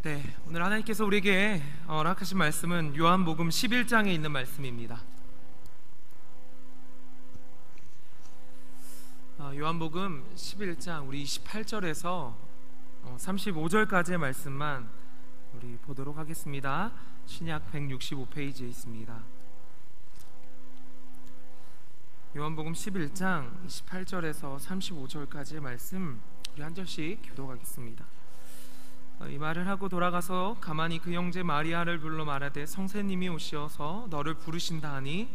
네, 오늘 하나님께서 우리에게 허락하신 말씀은 요한복음 11장에 있는 말씀입니다. 요한복음 11장 우리 28절에서 35절까지의 말씀만 우리 보도록 하겠습니다. 신약 165페이지에 있습니다. 요한복음 11장 28절에서 35절까지의 말씀 우리 한 절씩 교독하겠습니다. 이 말을 하고 돌아가서 가만히 그 형제 마리아를 불러 말하되 성세님이 오시어서 너를 부르신다 하니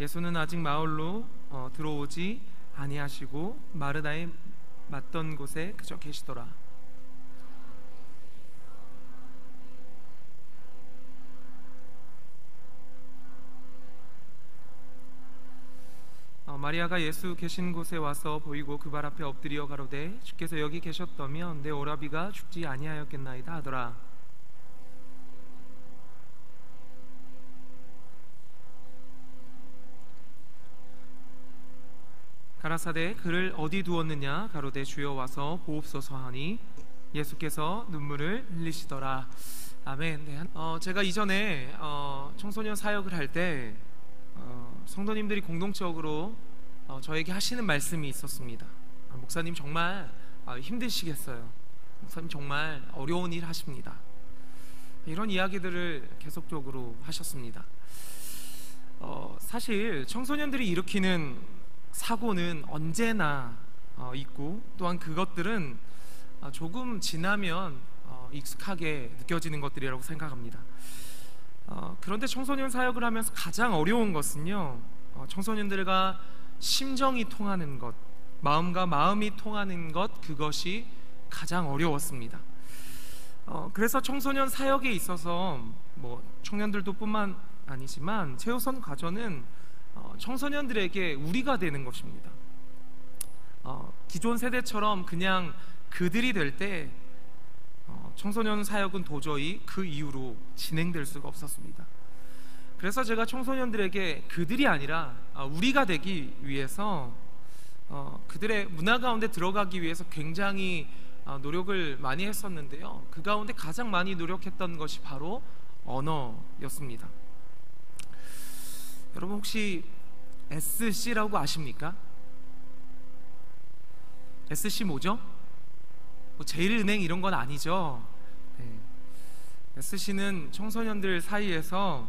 예수는 아직 마을로 들어오지 아니하시고 마르다에 맞던 곳에 그저 계시더라. 마리아가 예수 계신 곳에 와서 보이고 그 발 앞에 엎드려 가로되 주께서 여기 계셨다면 내 오라비가 죽지 아니하였겠나이다 하더라. 가라사대 그를 어디 두었느냐 가로되 주여 와서 보옵소서 하니 예수께서 눈물을 흘리시더라. 아멘. 네. 제가 이전에 청소년 사역을 할 때 성도님들이 공동적으로 저에게 하시는 말씀이 있었습니다. 목사님 정말 힘드시겠어요. 목사님 정말 어려운 일 하십니다. 이런 이야기들을 계속적으로 하셨습니다. 사실 청소년들이 일으키는 사고는 언제나 있고 또한 그것들은 조금 지나면 익숙하게 느껴지는 것들이라고 생각합니다. 그런데 청소년 사역을 하면서 가장 어려운 것은요, 청소년들과 심정이 통하는 것, 마음과 마음이 통하는 것, 그것이 가장 어려웠습니다. 그래서 청소년 사역에 있어서 청년들도 뿐만 아니지만 최우선 과제는 청소년들에게 우리가 되는 것입니다. 기존 세대처럼 그냥 그들이 될 때 청소년 사역은 도저히 그 이후로 진행될 수가 없었습니다. 그래서 제가 청소년들에게 그들이 아니라 우리가 되기 위해서 그들의 문화 가운데 들어가기 위해서 굉장히 노력을 많이 했었는데요, 그 가운데 가장 많이 노력했던 것이 바로 언어였습니다. 여러분 혹시 SC라고 아십니까? SC 뭐죠? 제일은행 이런 건 아니죠. 네. SC는 청소년들 사이에서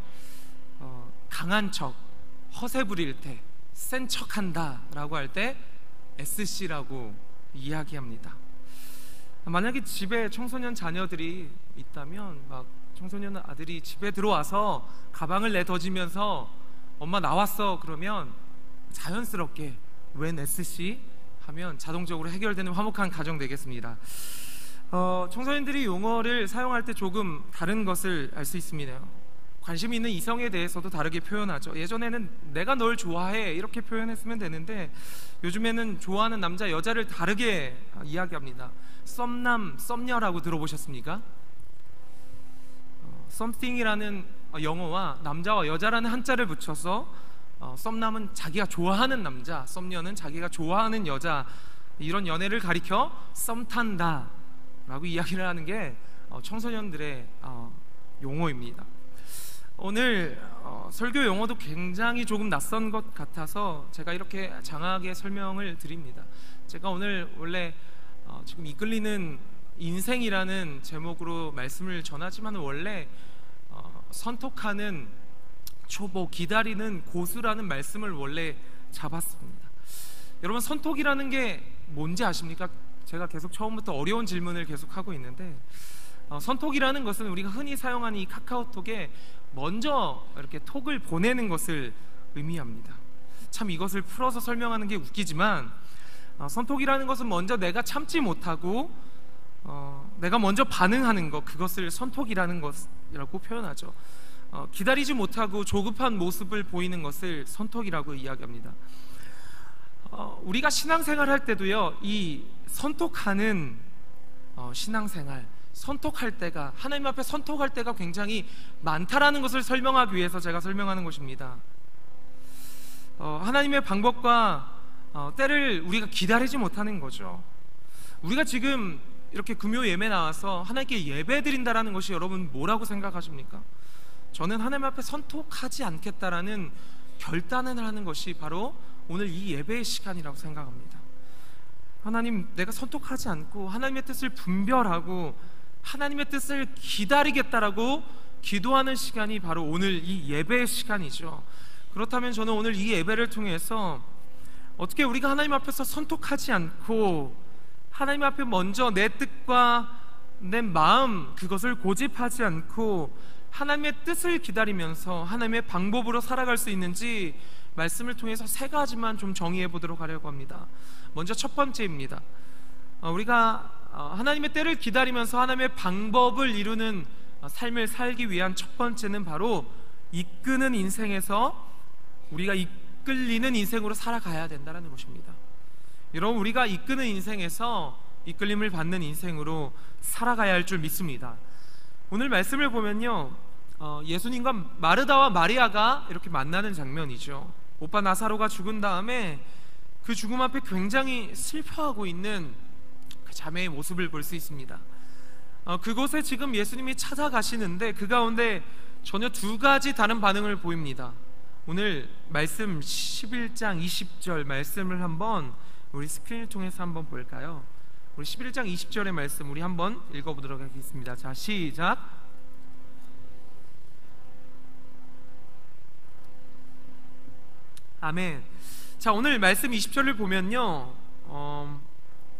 강한 척, 허세 부릴 때, 센 척한다 라고 할 때 SC라고 이야기합니다. 만약에 집에 청소년 자녀들이 있다면 청소년 아들이 집에 들어와서 가방을 내던지면서 엄마 나왔어 그러면 자연스럽게 웬 SC? 하면 자동적으로 해결되는 화목한 가정 되겠습니다. 청소년들이 용어를 사용할 때 조금 다른 것을 알 수 있습니다. 관심 있는 이성에 대해서도 다르게 표현하죠. 예전에는 내가 널 좋아해 이렇게 표현했으면 되는데 요즘에는 좋아하는 남자 여자를 다르게 이야기합니다. 썸남 썸녀라고 들어보셨습니까? something이라는 영어와 남자와 여자라는 한자를 붙여서 썸남은 자기가 좋아하는 남자, 썸녀는 자기가 좋아하는 여자, 이런 연애를 가리켜 썸탄다 라고 이야기를 하는 게 청소년들의 용어입니다. 오늘 설교 용어도 굉장히 조금 낯선 것 같아서 제가 이렇게 장하게 설명을 드립니다. 제가 오늘 원래 지금 이끌리는 인생이라는 제목으로 말씀을 전하지만 원래 선톡하는 초보, 기다리는 고수라는 말씀을 원래 잡았습니다. 여러분 선톡이라는 게 뭔지 아십니까? 제가 계속 처음부터 어려운 질문을 계속 하고 있는데 선톡이라는 것은 우리가 흔히 사용하는 이 카카오톡에 먼저 이렇게 톡을 보내는 것을 의미합니다. 참 이것을 풀어서 설명하는 게 웃기지만 선톡이라는 것은 먼저 내가 참지 못하고 내가 먼저 반응하는 것, 그것을 선톡이라는 것이라고 표현하죠. 기다리지 못하고 조급한 모습을 보이는 것을 선톡이라고 이야기합니다. 우리가 신앙생활 할 때도요, 이 선톡하는 신앙생활, 선톡할 때가, 하나님 앞에 선톡할 때가 굉장히 많다라는 것을 설명하기 위해서 제가 설명하는 것입니다. 하나님의 방법과 때를 우리가 기다리지 못하는 거죠. 우리가 지금 이렇게 금요 예배 나와서 하나님께 예배 드린다라는 것이 여러분 뭐라고 생각하십니까? 저는 하나님 앞에 선톡하지 않겠다라는 결단을 하는 것이 바로 오늘 이 예배의 시간이라고 생각합니다. 하나님, 내가 선톡하지 않고 하나님의 뜻을 분별하고 하나님의 뜻을 기다리겠다라고 기도하는 시간이 바로 오늘 이 예배의 시간이죠. 그렇다면 저는 오늘 이 예배를 통해서 어떻게 우리가 하나님 앞에서 선톡하지 않고 하나님 앞에 먼저 내 뜻과 내 마음 그것을 고집하지 않고 하나님의 뜻을 기다리면서 하나님의 방법으로 살아갈 수 있는지 말씀을 통해서 세 가지만 좀 정의해 보도록 하려고 합니다. 먼저 첫 번째입니다. 우리가 하나님의 때를 기다리면서 하나님의 방법을 이루는 삶을 살기 위한 첫 번째는 바로 이끄는 인생에서 우리가 이끌리는 인생으로 살아가야 된다는 것입니다. 여러분, 우리가 이끄는 인생에서 이끌림을 받는 인생으로 살아가야 할 줄 믿습니다. 오늘 말씀을 보면요, 예수님과 마르다와 마리아가 이렇게 만나는 장면이죠. 오빠 나사로가 죽은 다음에 그 죽음 앞에 굉장히 슬퍼하고 있는 그 자매의 모습을 볼 수 있습니다. 그곳에 지금 예수님이 찾아가시는데 그 가운데 전혀 두 가지 다른 반응을 보입니다. 오늘 말씀 11장 20절 말씀을 한번 우리 스크린을 통해서 한번 볼까요? 우리 11장 20절의 말씀 우리 한번 읽어보도록 하겠습니다. 자, 시작. 아멘. 자, 오늘 말씀 20절을 보면요,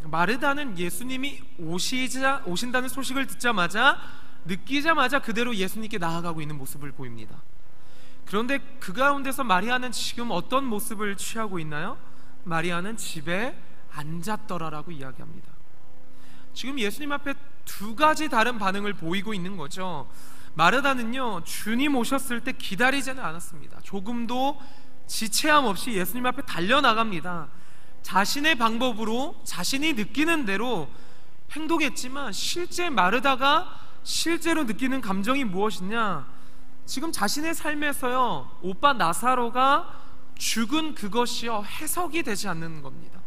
마르다는 예수님이 오신다는 소식을 듣자마자 느끼자마자 그대로 예수님께 나아가고 있는 모습을 보입니다. 그런데 그 가운데서 마리아는 지금 어떤 모습을 취하고 있나요? 마리아는 집에 앉았더라라고 이야기합니다. 지금 예수님 앞에 두 가지 다른 반응을 보이고 있는 거죠. 마르다는요, 주님 오셨을 때 기다리지는 않았습니다. 조금도 지체함 없이 예수님 앞에 달려나갑니다. 자신의 방법으로 자신이 느끼는 대로 행동했지만 실제 마르다가 실제로 느끼는 감정이 무엇이냐? 지금 자신의 삶에서요, 오빠 나사로가 죽은 그것이요 해석이 되지 않는 겁니다.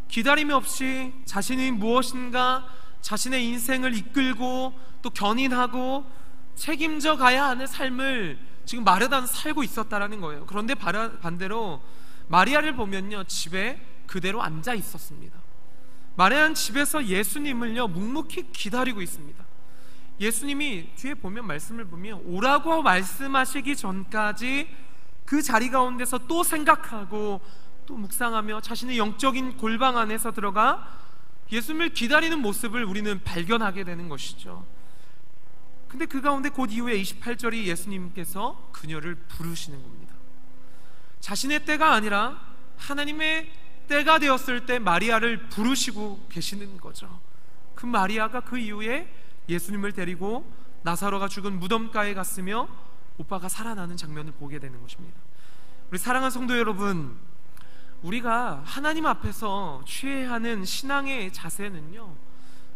기다림 없이 자신이 무엇인가 자신의 인생을 이끌고 또 견인하고 책임져 가야 하는 삶을 지금 마르다는 살고 있었다라는 거예요. 그런데 반대로 마리아를 보면요, 집에 그대로 앉아 있었습니다. 마리아는 집에서 예수님을요 묵묵히 기다리고 있습니다. 예수님이 뒤에 보면 말씀을 보면 오라고 말씀하시기 전까지 그 자리 가운데서 또 생각하고 또 묵상하며 자신의 영적인 골방 안에서 들어가 예수님을 기다리는 모습을 우리는 발견하게 되는 것이죠. 근데 그 가운데 곧 이후에 28절이 예수님께서 그녀를 부르시는 겁니다. 자신의 때가 아니라 하나님의 때가 되었을 때 마리아를 부르시고 계시는 거죠. 그 마리아가 그 이후에 예수님을 데리고 나사로가 죽은 무덤가에 갔으며 오빠가 살아나는 장면을 보게 되는 것입니다. 우리 사랑하는 성도 여러분, 우리가 하나님 앞에서 취해야 하는 신앙의 자세는요,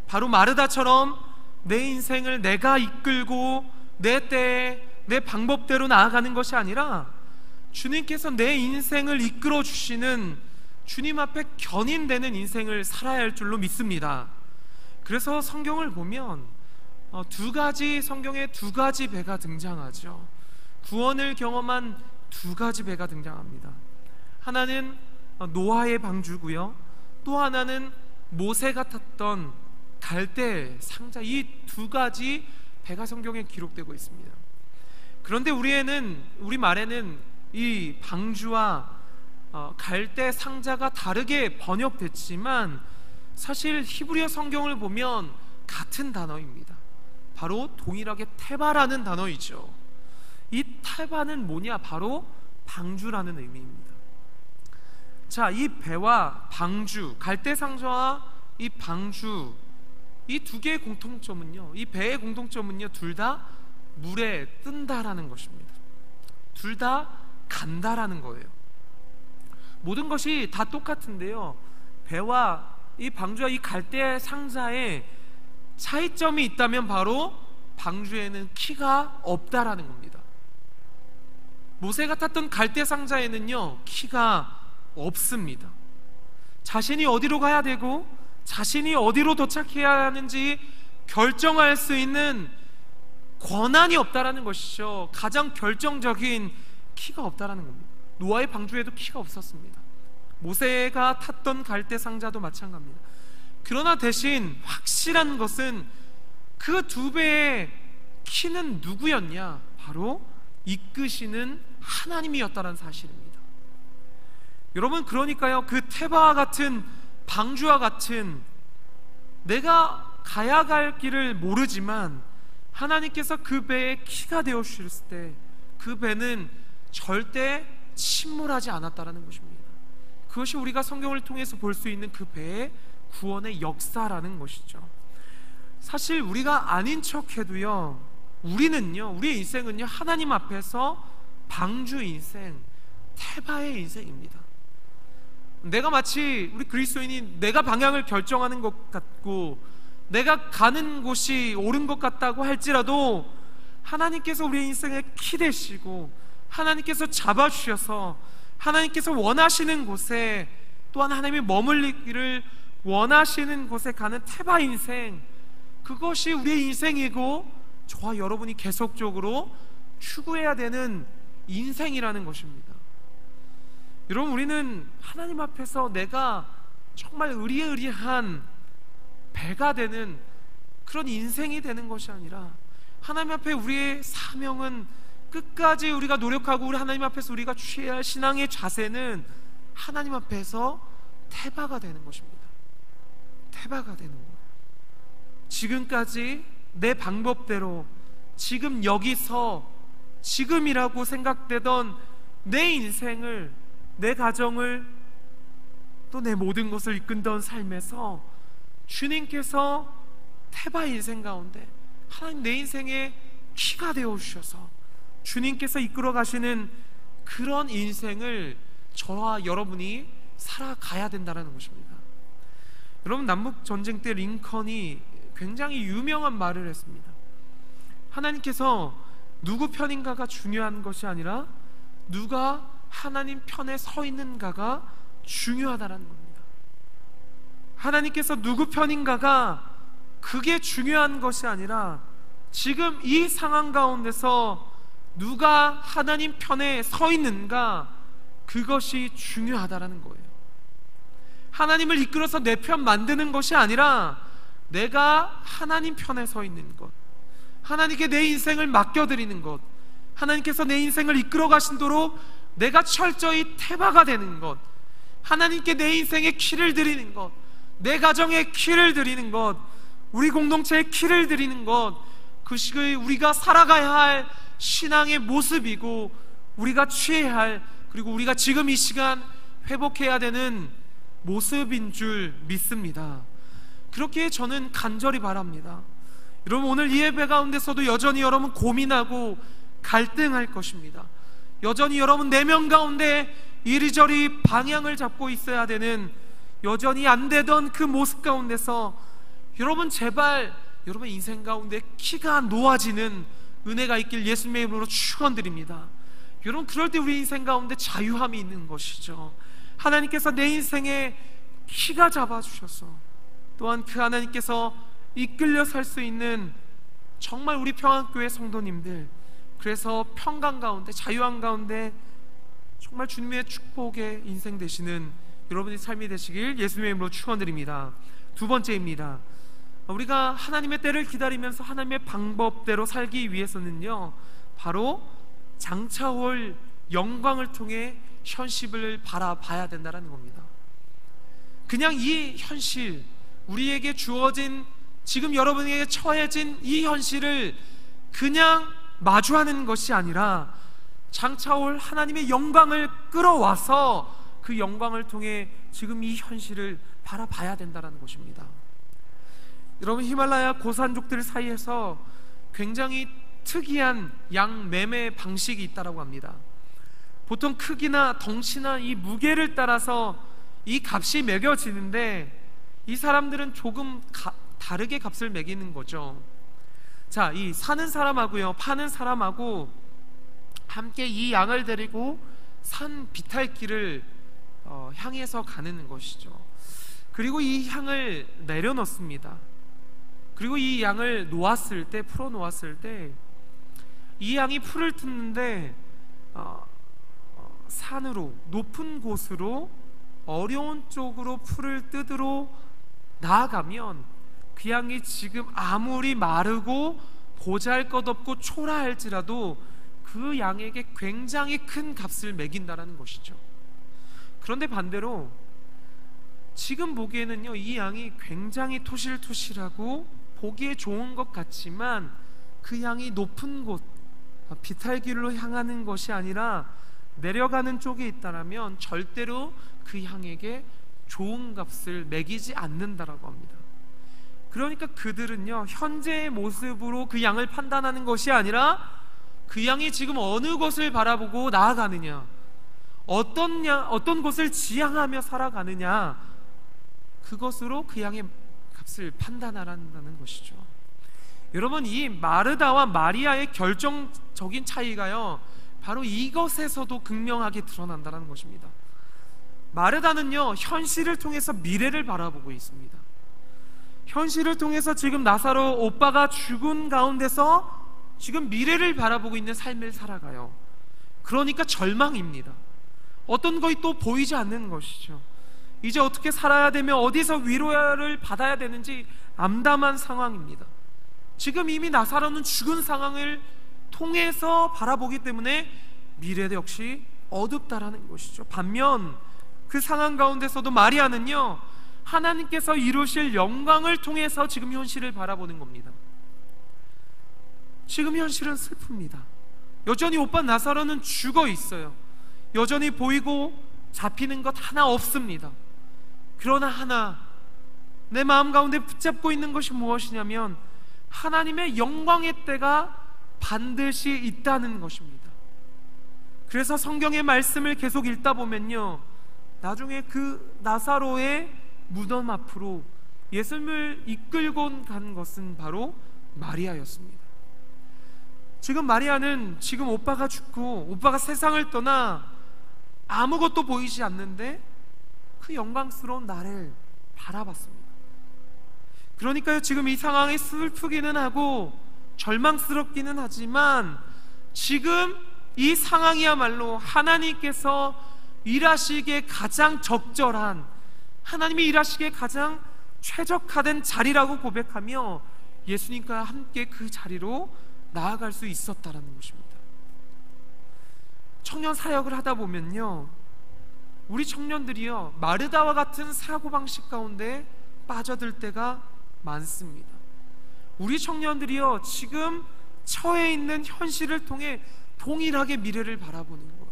바로 마르다처럼 내 인생을 내가 이끌고 내 때에 내 방법대로 나아가는 것이 아니라 주님께서 내 인생을 이끌어 주시는 주님 앞에 견인되는 인생을 살아야 할 줄로 믿습니다. 그래서 성경을 보면 성경에 두 가지 배가 등장하죠. 구원을 경험한 두 가지 배가 등장합니다. 하나는 노아의 방주고요, 또 하나는 모세가 탔던 갈대 상자, 이 두 가지 배가 성경에 기록되고 있습니다. 그런데 우리 말에는 이 방주와 갈대 상자가 다르게 번역됐지만 사실 히브리어 성경을 보면 같은 단어입니다. 바로 동일하게 테바라는 단어이죠. 이 테바는 뭐냐? 바로 방주라는 의미입니다. 자, 이 배와 방주, 갈대 상자와 이 방주, 이 두 개의 공통점은요, 이 배의 공통점은요, 둘 다 물에 뜬다라는 것입니다. 둘 다 간다라는 거예요. 모든 것이 다 똑같은데요, 배와 이 방주와 이 갈대 상자에 차이점이 있다면 바로 방주에는 키가 없다라는 겁니다. 모세가 탔던 갈대 상자에는요 키가 없습니다. 자신이 어디로 가야 되고 자신이 어디로 도착해야 하는지 결정할 수 있는 권한이 없다라는 것이죠. 가장 결정적인 키가 없다라는 겁니다. 노아의 방주에도 키가 없었습니다. 모세가 탔던 갈대 상자도 마찬가지입니다. 그러나 대신 확실한 것은 그 두 배의 키는 누구였냐? 바로 이끄시는 하나님이었다는 사실입니다. 여러분, 그러니까요, 그 테바와 같은 방주와 같은 내가 가야 갈 길을 모르지만 하나님께서 그 배에 키가 되어 주셨을 때 그 배는 절대 침몰하지 않았다라는 것입니다. 그것이 우리가 성경을 통해서 볼 수 있는 그 배의 구원의 역사라는 것이죠. 사실 우리가 아닌 척해도요, 우리는요, 우리의 인생은요, 하나님 앞에서 방주 인생, 테바의 인생입니다. 내가 마치 우리 그리스도인이 내가 방향을 결정하는 것 같고 내가 가는 곳이 옳은 것 같다고 할지라도 하나님께서 우리의 인생에 키 되시고 하나님께서 잡아주셔서 하나님께서 원하시는 곳에, 또한 하나님이 머물리기를 원하시는 곳에 가는 테바 인생, 그것이 우리의 인생이고 저와 여러분이 계속적으로 추구해야 되는 인생이라는 것입니다. 여러분, 우리는 하나님 앞에서 내가 정말 의리의리한 배가 되는 그런 인생이 되는 것이 아니라 하나님 앞에 우리의 사명은 끝까지 우리가 노력하고 우리 하나님 앞에서 우리가 취해야 할 신앙의 자세는 하나님 앞에서 테바가 되는 것입니다. 테바가 되는 거예요. 지금까지 내 방법대로 지금 여기서 지금이라고 생각되던 내 인생을, 내 가정을, 또 내 모든 것을 이끈던 삶에서 주님께서 테바 인생 가운데 하나님 내 인생의 키가 되어 주셔서 주님께서 이끌어 가시는 그런 인생을 저와 여러분이 살아가야 된다는 것입니다. 여러분, 남북 전쟁 때 링컨이 굉장히 유명한 말을 했습니다. 하나님께서 누구 편인가가 중요한 것이 아니라 누가 하나님 편에 서 있는가가 중요하다는 겁니다. 하나님께서 누구 편인가가 그게 중요한 것이 아니라 지금 이 상황 가운데서 누가 하나님 편에 서 있는가, 그것이 중요하다는 거예요. 하나님을 이끌어서 내 편 만드는 것이 아니라 내가 하나님 편에 서 있는 것, 하나님께 내 인생을 맡겨드리는 것, 하나님께서 내 인생을 이끌어 가신도록 내가 철저히 테바가 되는 것, 하나님께 내 인생의 키를 드리는 것, 내 가정의 키를 드리는 것, 우리 공동체의 키를 드리는 것, 그것이 우리가 살아가야 할 신앙의 모습이고 우리가 취해야 할, 그리고 우리가 지금 이 시간 회복해야 되는 모습인 줄 믿습니다. 그렇게 저는 간절히 바랍니다. 여러분, 오늘 이 예배 가운데서도 여전히 여러분 고민하고 갈등할 것입니다. 여전히 여러분 내면 가운데 이리저리 방향을 잡고 있어야 되는, 여전히 안 되던 그 모습 가운데서 여러분 제발 여러분 인생 가운데 키가 놓아지는 은혜가 있길 예수님의 이름으로 축원드립니다. 여러분, 그럴 때 우리 인생 가운데 자유함이 있는 것이죠. 하나님께서 내 인생에 키가 잡아주셔서 또한 그 하나님께서 이끌려 살 수 있는 정말 우리 평안교회 성도님들, 그래서 평강 가운데, 자유함 가운데 정말 주님의 축복의 인생 되시는 여러분의 삶이 되시길 예수님의 이름으로 축원드립니다. 두 번째입니다. 우리가 하나님의 때를 기다리면서 하나님의 방법대로 살기 위해서는요, 바로 장차올 영광을 통해 현실을 바라봐야 된다는 겁니다. 그냥 이 현실, 우리에게 주어진, 지금 여러분에게 처해진 이 현실을 그냥 마주하는 것이 아니라 장차올 하나님의 영광을 끌어와서 그 영광을 통해 지금 이 현실을 바라봐야 된다는 것입니다. 여러분, 히말라야 고산족들 사이에서 굉장히 특이한 양 매매 방식이 있다고 합니다. 보통 크기나 덩치나 이 무게를 따라서 이 값이 매겨지는데 이 사람들은 조금 다르게 값을 매기는 거죠. 자, 이 사는 사람하고요, 파는 사람하고 함께 이 양을 데리고 산 비탈길을 향해서 가는 것이죠. 그리고 이 향을 내려놓습니다. 그리고 이 양을 놓았을 때, 풀어 놓았을 때 이 양이 풀을 뜯는데 산으로, 높은 곳으로, 어려운 쪽으로 풀을 뜯으러 나아가면 그 양이 지금 아무리 마르고 보잘것없고 초라할지라도 그 양에게 굉장히 큰 값을 매긴다라는 것이죠. 그런데 반대로 지금 보기에는요, 이 양이 굉장히 토실토실하고 보기에 좋은 것 같지만 그 양이 높은 곳, 비탈길로 향하는 것이 아니라 내려가는 쪽에 있다라면 절대로 그 양에게 좋은 값을 매기지 않는다라고 합니다. 그러니까 그들은요, 현재의 모습으로 그 양을 판단하는 것이 아니라 그 양이 지금 어느 곳을 바라보고 나아가느냐, 어떤 곳을 지향하며 살아가느냐, 그것으로 그 양의 값을 판단하라는 것이죠. 여러분, 이 마르다와 마리아의 결정적인 차이가요, 바로 이것에서도 극명하게 드러난다는 것입니다. 마르다는요, 현실을 통해서 미래를 바라보고 있습니다. 현실을 통해서 지금 나사로 오빠가 죽은 가운데서 지금 미래를 바라보고 있는 삶을 살아가요. 그러니까 절망입니다. 어떤 것이 또 보이지 않는 것이죠. 이제 어떻게 살아야 되며 어디서 위로를 받아야 되는지 암담한 상황입니다. 지금 이미 나사로는 죽은 상황을 통해서 바라보기 때문에 미래 역시 어둡다라는 것이죠. 반면 그 상황 가운데서도 마리아는요, 하나님께서 이루실 영광을 통해서 지금 현실을 바라보는 겁니다. 지금 현실은 슬픕니다. 여전히 오빠 나사로는 죽어 있어요. 여전히 보이고 잡히는 것 하나 없습니다. 그러나 하나, 내 마음 가운데 붙잡고 있는 것이 무엇이냐면 하나님의 영광의 때가 반드시 있다는 것입니다. 그래서 성경의 말씀을 계속 읽다 보면요, 나중에 그 나사로의 무덤 앞으로 예수님을 이끌고 간 것은 바로 마리아였습니다. 지금 마리아는 지금 오빠가 죽고 오빠가 세상을 떠나 아무것도 보이지 않는데 그 영광스러운 나를 바라봤습니다. 그러니까요, 지금 이 상황이 슬프기는 하고 절망스럽기는 하지만 지금 이 상황이야말로 하나님께서 일하시기에 가장 적절한, 하나님이 일하시기에 가장 최적화된 자리라고 고백하며 예수님과 함께 그 자리로 나아갈 수 있었다라는 것입니다. 청년 사역을 하다 보면요, 우리 청년들이요, 마르다와 같은 사고방식 가운데 빠져들 때가 많습니다. 우리 청년들이요, 지금 처해 있는 현실을 통해 동일하게 미래를 바라보는 거예요.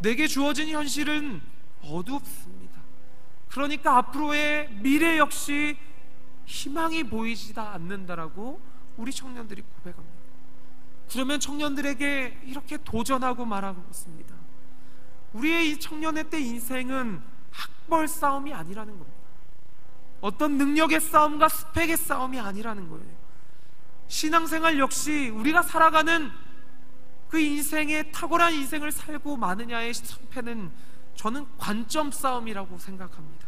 내게 주어진 현실은 어둡습니다. 그러니까 앞으로의 미래 역시 희망이 보이지다 않는다라고 우리 청년들이 고백합니다. 그러면 청년들에게 이렇게 도전하고 말하고 있습니다. 우리의 이 청년의 때 인생은 학벌 싸움이 아니라는 겁니다. 어떤 능력의 싸움과 스펙의 싸움이 아니라는 거예요. 신앙생활 역시 우리가 살아가는 그 인생의 탁월한 인생을 살고 마느냐의 승패는 저는 관점 싸움이라고 생각합니다.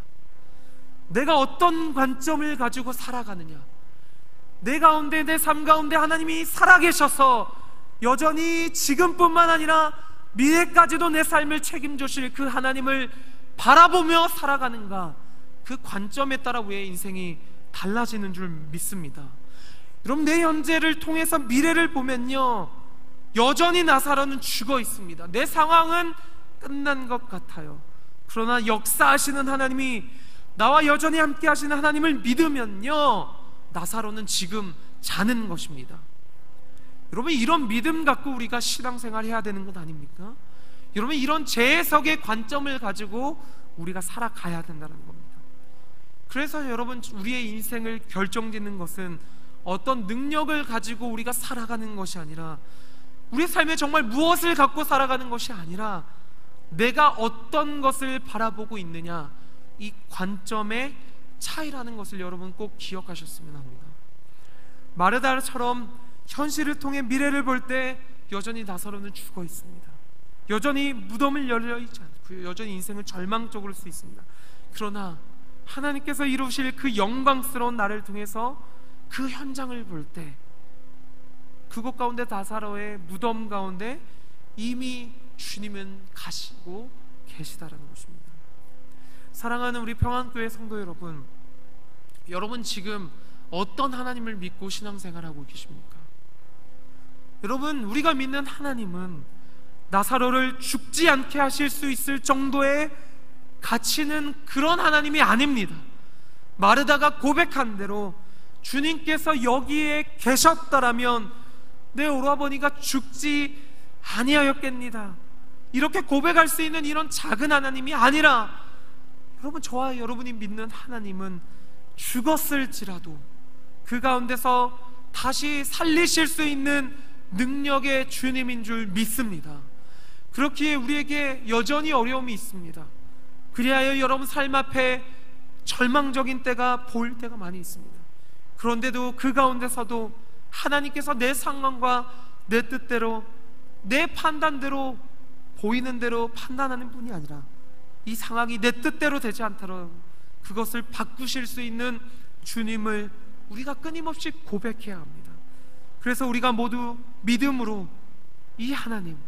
내가 어떤 관점을 가지고 살아가느냐, 내 가운데, 내 삶 가운데 하나님이 살아계셔서 여전히 지금뿐만 아니라 미래까지도 내 삶을 책임지실 그 하나님을 바라보며 살아가는가, 그 관점에 따라 우리의 인생이 달라지는 줄 믿습니다. 여러분, 내 현재를 통해서 미래를 보면요, 여전히 나사로는 죽어 있습니다. 내 상황은 끝난 것 같아요. 그러나 역사하시는 하나님이, 나와 여전히 함께 하시는 하나님을 믿으면요, 나사로는 지금 자는 것입니다. 여러분, 이런 믿음 갖고 우리가 신앙생활 해야 되는 것 아닙니까? 여러분, 이런 재해석의 관점을 가지고 우리가 살아가야 된다는 겁니다. 그래서 여러분, 우리의 인생을 결정짓는 것은 어떤 능력을 가지고 우리가 살아가는 것이 아니라, 우리의 삶에 정말 무엇을 갖고 살아가는 것이 아니라 내가 어떤 것을 바라보고 있느냐, 이 관점의 차이라는 것을 여러분 꼭 기억하셨으면 합니다. 마르다처럼 현실을 통해 미래를 볼 때 여전히 나사로는 죽어 있습니다. 여전히 무덤을 열려 있지 않고 여전히 인생은 절망적으로 수 있습니다. 그러나 하나님께서 이루실 그 영광스러운 나를 통해서 그 현장을 볼 때 그곳 가운데 나사로의 무덤 가운데 이미 주님은 가시고 계시다라는 것입니다. 사랑하는 우리 평안교회 성도 여러분, 여러분 지금 어떤 하나님을 믿고 신앙생활하고 계십니까? 여러분, 우리가 믿는 하나님은 나사로를 죽지 않게 하실 수 있을 정도의 가치는 그런 하나님이 아닙니다. 마르다가 고백한 대로 주님께서 여기에 계셨다라면 내 오라버니가 죽지 아니하였겠니다, 이렇게 고백할 수 있는 이런 작은 하나님이 아니라, 여러분, 저와 여러분이 믿는 하나님은 죽었을지라도 그 가운데서 다시 살리실 수 있는 능력의 주님인 줄 믿습니다. 그렇기에 우리에게 여전히 어려움이 있습니다. 그리하여 여러분 삶 앞에 절망적인 때가 보일 때가 많이 있습니다. 그런데도 그 가운데서도 하나님께서 내 상황과 내 뜻대로, 내 판단대로, 보이는 대로 판단하는 분이 아니라 이 상황이 내 뜻대로 되지 않도록 그것을 바꾸실 수 있는 주님을 우리가 끊임없이 고백해야 합니다. 그래서 우리가 모두 믿음으로 이 하나님,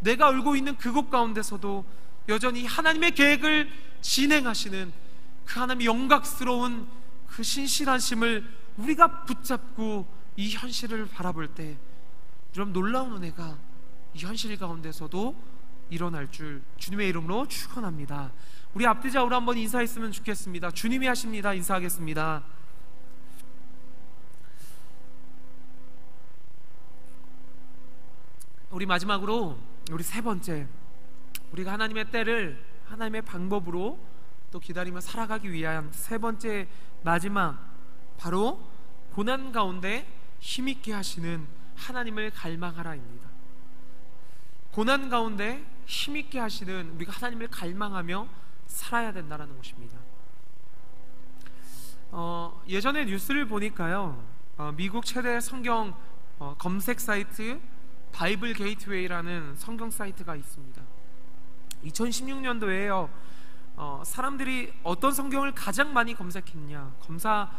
내가 울고 있는 그곳 가운데서도 여전히 하나님의 계획을 진행하시는 그 하나님의 영광스러운 그 신실하심을 우리가 붙잡고 이 현실을 바라볼 때, 여러분, 놀라운 은혜가 이 현실 가운데서도 일어날 줄 주님의 이름으로 축원합니다. 우리 앞뒤 좌우로 한번 인사했으면 좋겠습니다. 주님이 하십니다. 인사하겠습니다. 우리 마지막으로 우리 세 번째, 우리가 하나님의 때를 하나님의 방법으로 또 기다리며 살아가기 위한 세 번째 마지막, 바로 고난 가운데 힘있게 하시는 하나님을 갈망하라입니다. 고난 가운데 힘있게 하시는 우리가 하나님을 갈망하며 살아야 된다는 것입니다. 예전에 뉴스를 보니까요, 미국 최대 성경 검색 사이트 바이블 게이트웨이라는 성경 사이트가 있습니다. 2016년도에요 사람들이 어떤 성경을 가장 많이 검색했냐 검사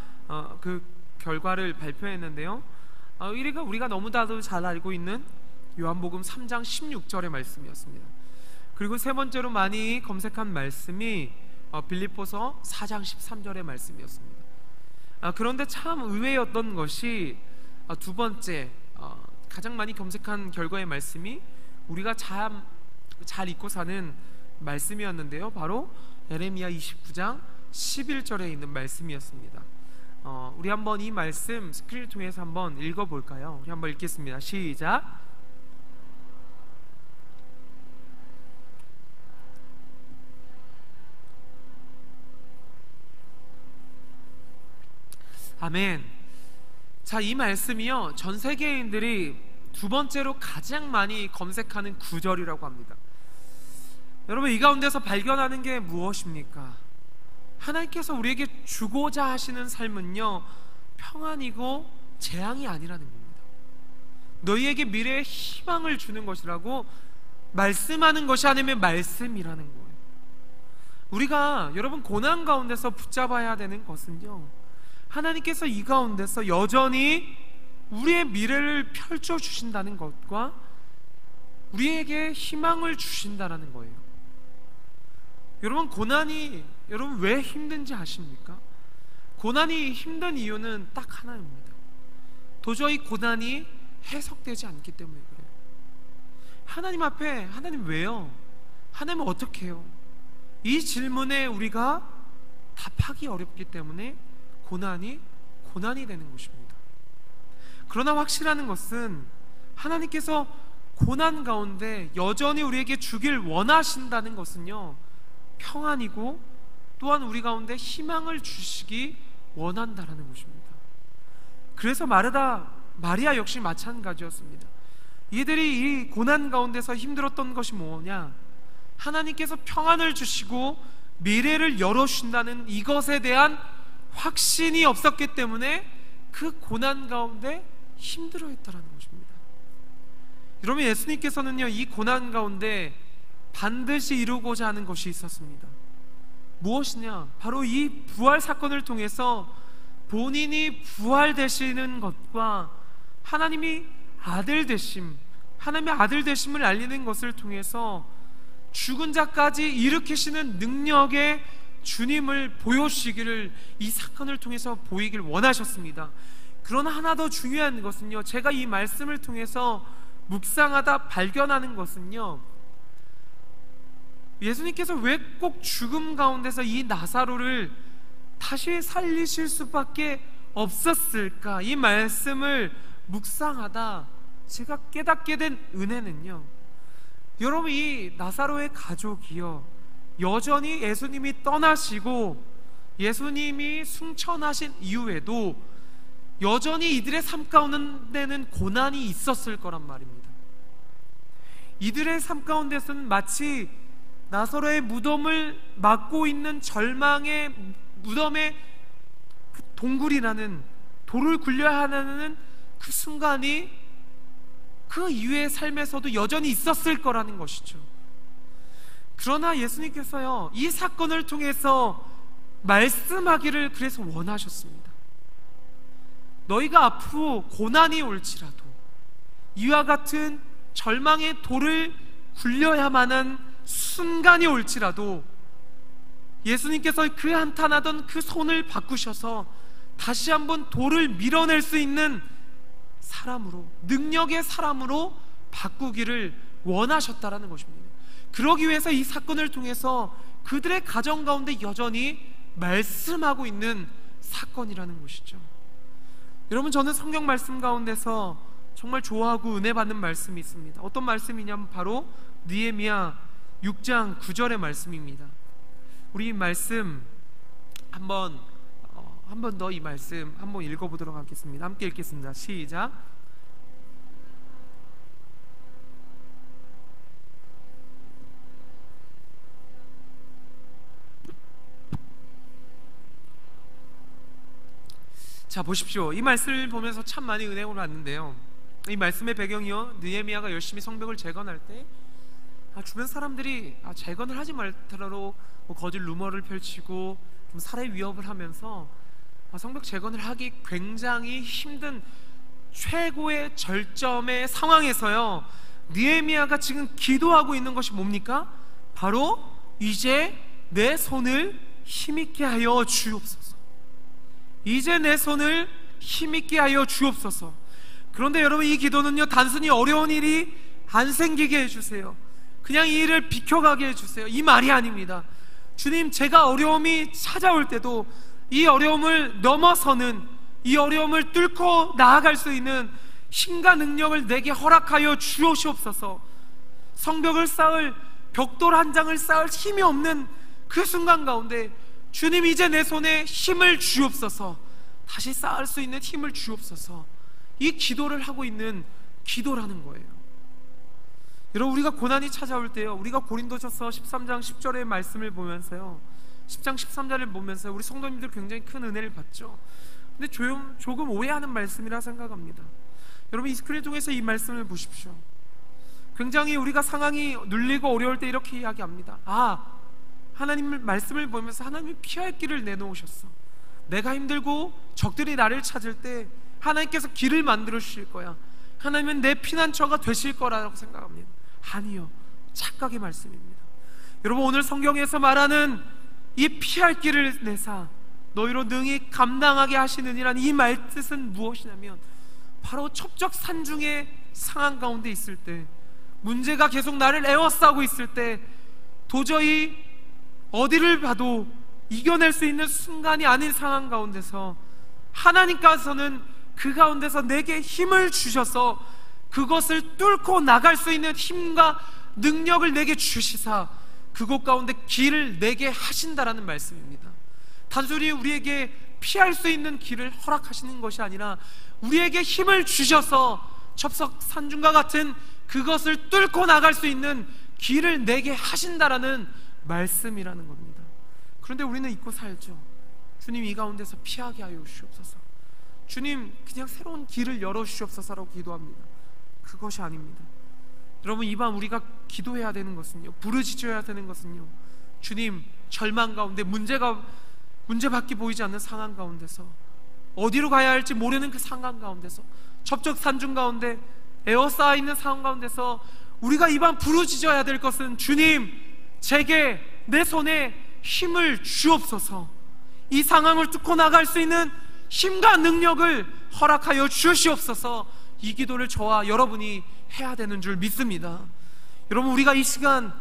그 결과를 발표했는데요, 1위가 우리가 너무나도 잘 알고 있는 요한복음 3장 16절의 말씀이었습니다. 그리고 세 번째로 많이 검색한 말씀이 빌립보서 4장 13절의 말씀이었습니다. 그런데 참 의외였던 것이 두 번째 가장 많이 검색한 결과의 말씀이 우리가 잘 잊고 사는 말씀이었는데요, 바로 에레미야 29장 11절에 있는 말씀이었습니다. 우리 한번 이 말씀 스크린을 통해서 한번 읽어볼까요? 우리 한번 읽겠습니다. 시작. 아멘. 자, 이 말씀이요, 전 세계인들이 두 번째로 가장 많이 검색하는 구절이라고 합니다. 여러분, 이 가운데서 발견하는 게 무엇입니까? 하나님께서 우리에게 주고자 하시는 삶은요, 평안이고 재앙이 아니라는 겁니다. 너희에게 미래의 희망을 주는 것이라고 말씀하는 것이 아니면 말씀이라는 거예요. 우리가 여러분 고난 가운데서 붙잡아야 되는 것은요, 하나님께서 이 가운데서 여전히 우리의 미래를 펼쳐 주신다는 것과 우리에게 희망을 주신다는 거예요. 여러분, 고난이 여러분 왜 힘든지 아십니까? 고난이 힘든 이유는 딱 하나입니다. 도저히 고난이 해석되지 않기 때문에 그래요. 하나님 앞에, 하나님 왜요? 하나님 어떻게 해요? 이 질문에 우리가 답하기 어렵기 때문에 고난이 되는 것입니다. 그러나 확실한 것은 하나님께서 고난 가운데 여전히 우리에게 주길 원하신다는 것은요, 평안이고 또한 우리 가운데 희망을 주시기 원한다라는 것입니다. 그래서 마리아 역시 마찬가지였습니다. 이들이 이 고난 가운데서 힘들었던 것이 뭐냐? 하나님께서 평안을 주시고 미래를 열어주신다는 이것에 대한 확신이 없었기 때문에 그 고난 가운데 힘들어했다라는 것입니다. 여러분, 예수님께서는요, 이 고난 가운데 반드시 이루고자 하는 것이 있었습니다. 무엇이냐? 바로 이 부활 사건을 통해서 본인이 부활되시는 것과 하나님의 아들 되심을 알리는 것을 통해서 죽은 자까지 일으키시는 능력의 주님을 보여주시기를 이 사건을 통해서 보이길 원하셨습니다. 그러나 하나 더 중요한 것은요, 제가 이 말씀을 통해서 묵상하다 발견하는 것은요, 예수님께서 왜 꼭 죽음 가운데서 이 나사로를 다시 살리실 수밖에 없었을까? 이 말씀을 묵상하다 제가 깨닫게 된 은혜는요, 여러분, 이 나사로의 가족이요, 여전히 예수님이 떠나시고 예수님이 승천하신 이후에도 여전히 이들의 삶 가운데는 고난이 있었을 거란 말입니다. 이들의 삶 가운데서는 마치 나사로의 무덤을 막고 있는 절망의 무덤의 그 동굴이라는, 돌을 굴려야 하는 그 순간이 그 이후의 삶에서도 여전히 있었을 거라는 것이죠. 그러나 예수님께서요, 이 사건을 통해서 말씀하기를 그래서 원하셨습니다. 너희가 앞으로 고난이 올지라도 이와 같은 절망의 돌을 굴려야만 하는 순간이 올지라도 예수님께서 그 한탄하던 그 손을 바꾸셔서 다시 한번 돌을 밀어낼 수 있는 사람으로, 능력의 사람으로 바꾸기를 원하셨다라는 것입니다. 그러기 위해서 이 사건을 통해서 그들의 가정 가운데 여전히 말씀하고 있는 사건이라는 것이죠. 여러분, 저는 성경 말씀 가운데서 정말 좋아하고 은혜 받는 말씀이 있습니다. 어떤 말씀이냐면 바로 느헤미야 6장 9절의 말씀입니다. 우리 이 말씀 한 번 더 이 말씀 한번 읽어보도록 하겠습니다. 함께 읽겠습니다. 시작. 자, 보십시오. 이 말씀을 보면서 참 많이 은혜를 받는데요, 이 말씀의 배경이요, 느헤미야가 열심히 성벽을 재건할 때 주변 사람들이 재건을 하지 말더라도 거짓 루머를 펼치고 좀 살해 위협을 하면서 성벽 재건을 하기 굉장히 힘든 최고의 절점의 상황에서요, 느헤미야가 지금 기도하고 있는 것이 뭡니까? 바로 이제 내 손을 힘있게 하여 주옵소서. 이제 내 손을 힘있게 하여 주옵소서. 그런데 여러분, 이 기도는요, 단순히 어려운 일이 안 생기게 해주세요, 그냥 이 일을 비켜가게 해주세요, 이 말이 아닙니다. 주님, 제가 어려움이 찾아올 때도 이 어려움을 넘어서는, 이 어려움을 뚫고 나아갈 수 있는 힘과 능력을 내게 허락하여 주옵소서. 성벽을 쌓을, 벽돌 한 장을 쌓을 힘이 없는 그 순간 가운데 주님, 이제 내 손에 힘을 주옵소서. 다시 쌓을 수 있는 힘을 주옵소서. 이 기도를 하고 있는 기도라는 거예요. 여러분, 우리가 고난이 찾아올 때요, 우리가 고린도전서 13장 10절의 말씀을 보면서요, 10장 13절을 보면서 우리 성도님들 굉장히 큰 은혜를 받죠. 근데 조금 오해하는 말씀이라 생각합니다. 여러분, 이 스크린 통해서 이 말씀을 보십시오. 굉장히 우리가 상황이 눌리고 어려울 때 이렇게 이야기합니다. 하나님 말씀을 보면서 하나님이 피할 길을 내놓으셨어. 내가 힘들고 적들이 나를 찾을 때 하나님께서 길을 만들어 주실 거야. 하나님은 내 피난처가 되실 거라고 생각합니다. 아니요, 착각의 말씀입니다. 여러분, 오늘 성경에서 말하는 이 피할 길을 내사 너희로 능히 감당하게 하시느니란 이 말뜻은 무엇이냐면 바로 첩적 산중의 상황 가운데 있을 때, 문제가 계속 나를 에워싸고 있을 때, 도저히 어디를 봐도 이겨낼 수 있는 순간이 아닌 상황 가운데서 하나님께서는 그 가운데서 내게 힘을 주셔서 그것을 뚫고 나갈 수 있는 힘과 능력을 내게 주시사 그곳 가운데 길을 내게 하신다라는 말씀입니다. 단순히 우리에게 피할 수 있는 길을 허락하시는 것이 아니라 우리에게 힘을 주셔서 첩석 산중과 같은 그것을 뚫고 나갈 수 있는 길을 내게 하신다라는 말씀이라는 겁니다. 그런데 우리는 잊고 살죠. 주님, 이 가운데서 피하게 하여 주시옵소서. 주님, 그냥 새로운 길을 열어주시옵소서라고 기도합니다. 그것이 아닙니다. 여러분, 이 밤 우리가 기도해야 되는 것은요, 부르짖어야 되는 것은요, 주님, 절망 가운데 문제밖에 보이지 않는 상황 가운데서, 어디로 가야 할지 모르는 그 상황 가운데서, 첩적산중 가운데 에워싸여 있는 상황 가운데서 우리가 이 밤 부르짖어야 될 것은, 주님, 제게 내 손에 힘을 주옵소서. 이 상황을 뚫고 나갈 수 있는 힘과 능력을 허락하여 주시옵소서. 이 기도를 저와 여러분이 해야 되는 줄 믿습니다. 여러분, 우리가 이 시간,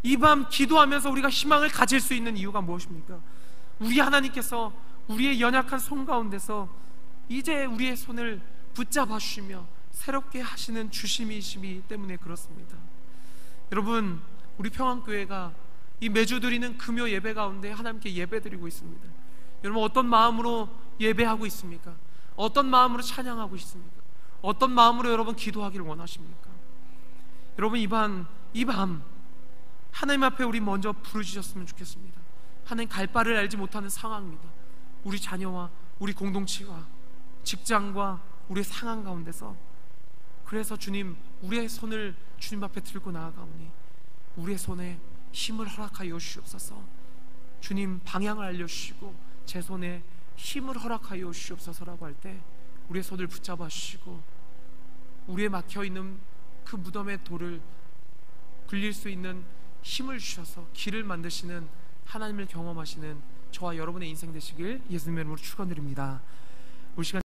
이 밤 기도하면서 우리가 희망을 가질 수 있는 이유가 무엇입니까? 우리 하나님께서 우리의 연약한 손 가운데서 이제 우리의 손을 붙잡아 주시며 새롭게 하시는 주심이시기 때문에 그렇습니다. 여러분, 우리 평안교회가 이 매주 드리는 금요 예배 가운데 하나님께 예배드리고 있습니다. 여러분, 어떤 마음으로 예배하고 있습니까? 어떤 마음으로 찬양하고 있습니까? 어떤 마음으로 여러분 기도하기를 원하십니까? 여러분, 이 밤 하나님 앞에 우리 먼저 부르짖었으면 좋겠습니다. 하나님, 갈 바를 알지 못하는 상황입니다. 우리 자녀와 우리 공동체와 직장과 우리의 상황 가운데서, 그래서 주님, 우리의 손을 주님 앞에 들고 나아가오니 우리의 손에 힘을 허락하여 주시옵소서. 주님, 방향을 알려주시고 제 손에 힘을 허락하여 주시옵소서라고 할 때 우리의 손을 붙잡아 주시고 우리의 막혀있는 그 무덤의 돌을 굴릴 수 있는 힘을 주셔서 길을 만드시는 하나님을 경험하시는 저와 여러분의 인생 되시길 예수님의 이름으로 축원드립니다. 우리 시간